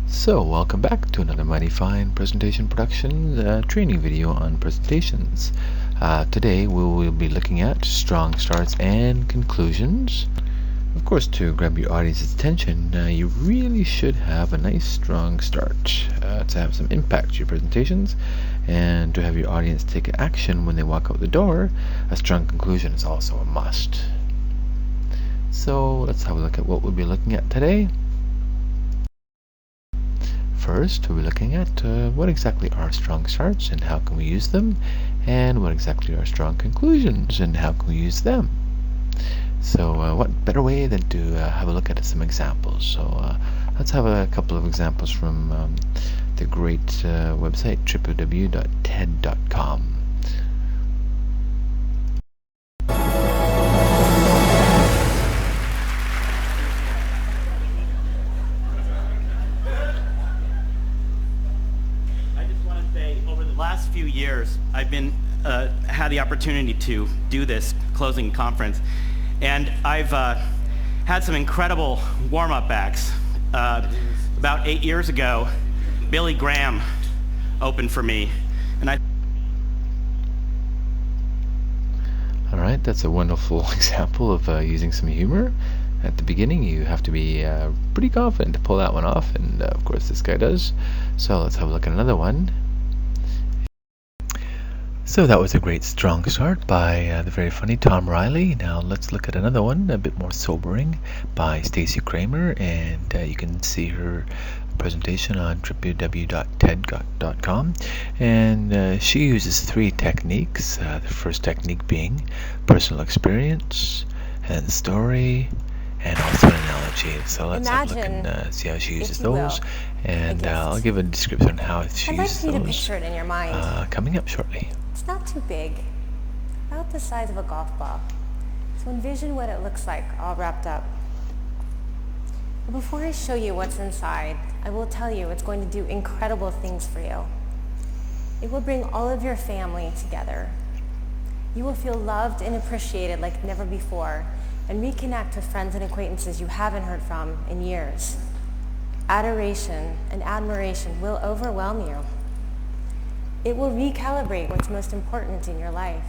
So, welcome back to another Mighty Fine Presentation Production training video on presentations. Today we will be looking at strong starts and conclusions. Of course, to grab your audience's attention, you really should have a nice strong start to have some impact to your presentations, and to have your audience take action when they walk out the door. A strong conclusion is also a must. So let's have a look at what we'll be looking at today. First, we'll be looking at what exactly are strong starts and how can we use them, and what exactly are strong conclusions and how can we use them. So what better way than to have a look at some examples. So let's have a couple of examples from the great website www.ted.com. Last few years, I've been had the opportunity to do this closing conference, and I've had some incredible warm-up acts. About 8 years ago, Billy Graham opened for me, and All right, that's a wonderful example of using some humor. At the beginning, you have to be pretty confident to pull that one off, and of course this guy does. So let's have a look at another one. So that was a great strong start by the very funny Tom Riley. Now let's look at another one, a bit more sobering, by Stacey Kramer, and you can see her presentation on www.ted.com, and she uses 3 techniques. The first technique being personal experience and story, and also an analogy. So let's have a look and see how she uses those, and I'll give a description on how she uses those to picture it in your mind. coming up shortly. It's not too big, about the size of a golf ball. So envision what it looks like all wrapped up. But before I show you what's inside, I will tell you it's going to do incredible things for you. It will bring all of your family together. You will feel loved and appreciated like never before, and reconnect with friends and acquaintances you haven't heard from in years. Adoration and admiration will overwhelm you. It will recalibrate what's most important in your life.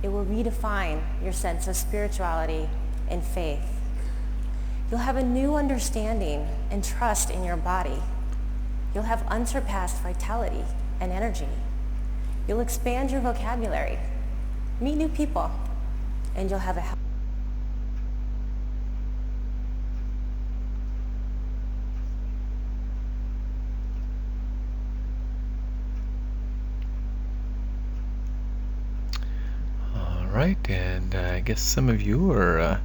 It will redefine your sense of spirituality and faith. You'll have a new understanding and trust in your body. You'll have unsurpassed vitality and energy. You'll expand your vocabulary, meet new people, and you'll have a Right, and I guess some of you are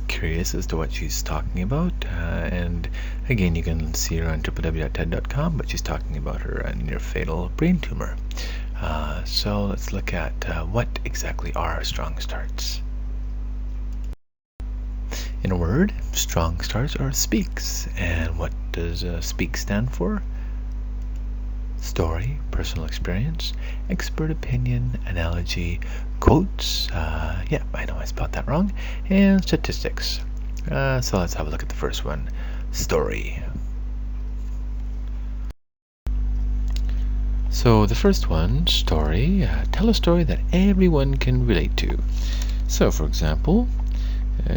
curious as to what she's talking about, and again you can see her on www.ted.com, but she's talking about her near-fatal brain tumor. So let's look at what exactly are strong starts. In a word, strong starts are speaks, and what does speak stand for? Story, personal experience, expert opinion, analogy, quotes, yeah, I know I spelled that wrong, and statistics. So let's have a look at the first one, story. So the first one, story, tell a story that everyone can relate to. So for example,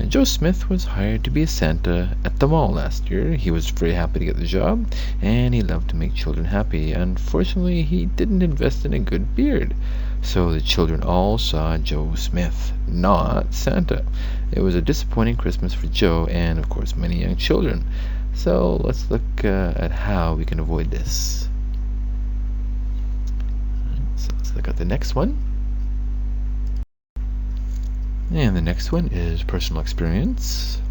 Joe Smith was hired to be a Santa at the mall last year. He was very happy to get the job, and he loved to make children happy. Unfortunately, he didn't invest in a good beard, so the children all saw Joe Smith, not Santa. It was a disappointing Christmas for Joe and, of course, many young children. So let's look at how we can avoid this. So let's look at the next one. And the next one is personal experience.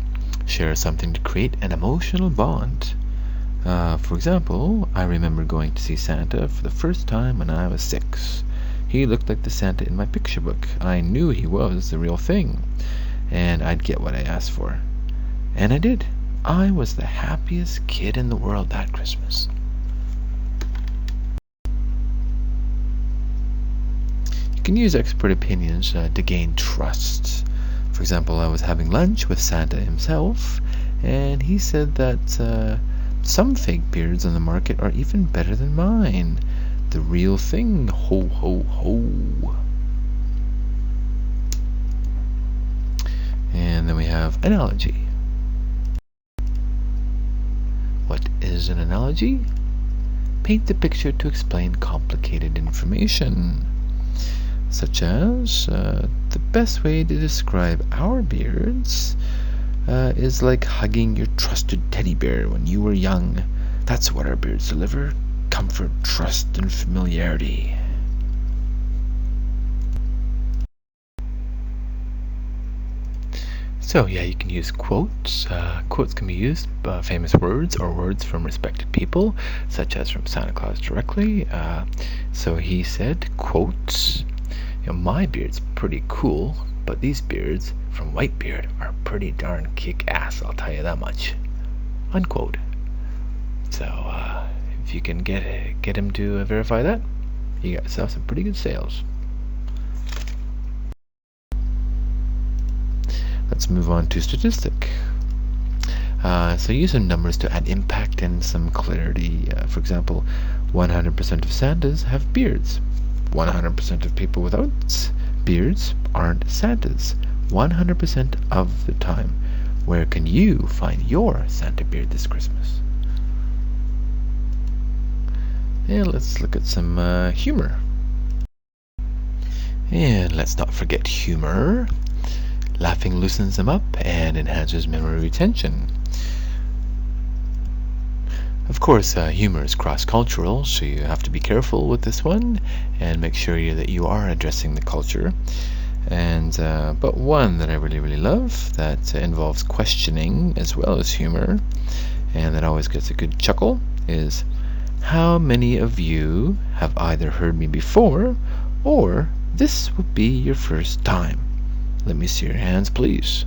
Share something to create an emotional bond. For example, I remember going to see Santa for the first time when I was 6. He looked like the Santa in my picture book. I knew he was the real thing, and I'd get what I asked for. And I did. I was the happiest kid in the world that Christmas. You can use expert opinions to gain trust. For example, I was having lunch with Santa himself, and he said that Some fake beards on the market are even better than mine. The real thing. Ho, ho, ho. And then we have analogy. What is an analogy? Paint the picture to explain complicated information, such as the best way to describe our beards is like hugging your trusted teddy bear when you were young. That's what our beards deliver: comfort, trust, and familiarity. So yeah, you can use quotes. Quotes can be used famous words or words from respected people, such as from Santa Claus directly. So he said, quotes, my beard's pretty cool, but these beards from Whitebeard are pretty darn kick-ass, I'll tell you that much. Unquote. So if you can get him to verify that, you got yourself some pretty good sales. Let's move on to statistic. So use some numbers to add impact and some clarity. For example, 100% of Santas have beards. 100% of people without beards aren't Santas. 100% of the time. Where can you find your Santa beard this Christmas? And let's look at some humor. And let's not forget humor. Laughing loosens them up and enhances memory retention. Of course, humor is cross-cultural, so you have to be careful with this one and make sure that you are addressing the culture. And but one that I really love that involves questioning as well as humor, and that always gets a good chuckle, is how many of you have either heard me before or this will be your first time? Let me see your hands, please.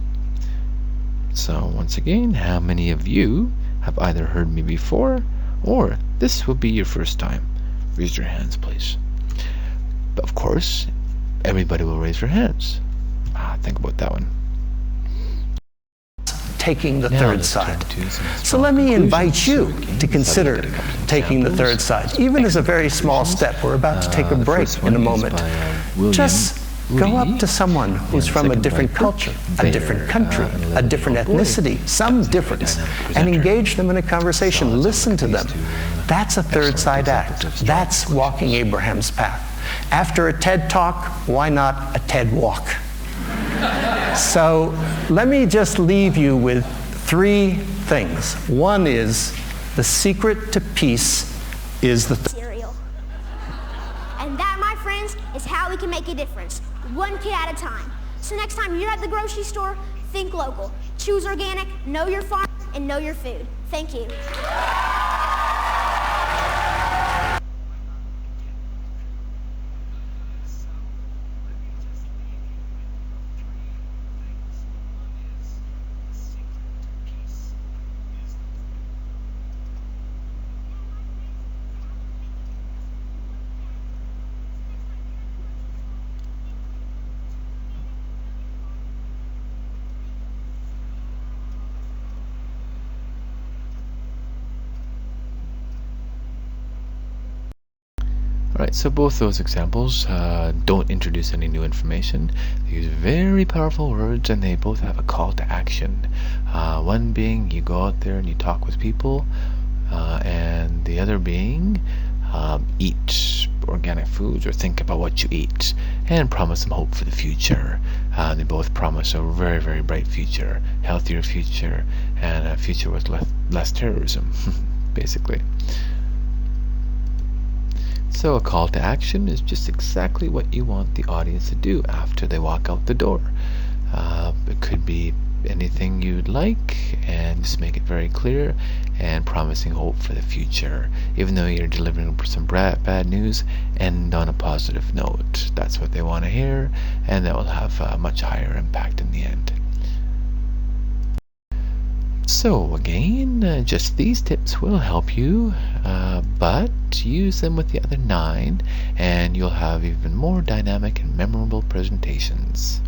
So once again, how many of you have either heard me before or this will be your first time? Raise your hands, please. But of course, everybody will raise their hands. Think about that one. Taking the third side. So let me invite you to consider taking the third side, even as a very small step. We're about to take a break in a moment. Just go up to someone who's from a different culture, a different country, a different ethnicity, some difference, and engage them in a conversation. Listen to them. That's a third side act. That's walking Abraham's path. After a TED Talk, why not a TED Walk? So let me just leave you with 3 things. One is the secret to peace is the cereal. And that, my friends, is how we can make a difference, one kid at a time. So next time you're at the grocery store, think local. Choose organic, know your farm, and know your food. Thank you. Alright, so both those examples don't introduce any new information. They use very powerful words and they both have a call to action. One being you go out there and you talk with people, and the other being eat organic foods or think about what you eat and promise them hope for the future. They both promise a very bright future, healthier future, and a future with less terrorism, basically. So a call to action is just exactly what you want the audience to do after they walk out the door. It could be anything you'd like, and just make it very clear and promising hope for the future. Even though you're delivering some bad news, end on a positive note. That's what they want to hear, and that will have a much higher impact in the end. So again, just these tips will help you, but use them with the other 9 and you'll have even more dynamic and memorable presentations.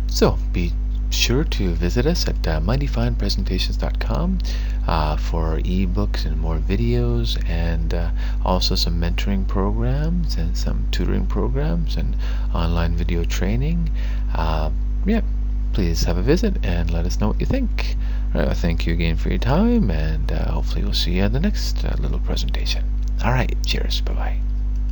So be sure to visit us at mightyfinepresentations.com for ebooks and more videos, and also some mentoring programs and some tutoring programs and online video training. Please have a visit and let us know what you think. Thank you again for your time, and hopefully we'll see you at the next little presentation. All right, cheers. Bye-bye.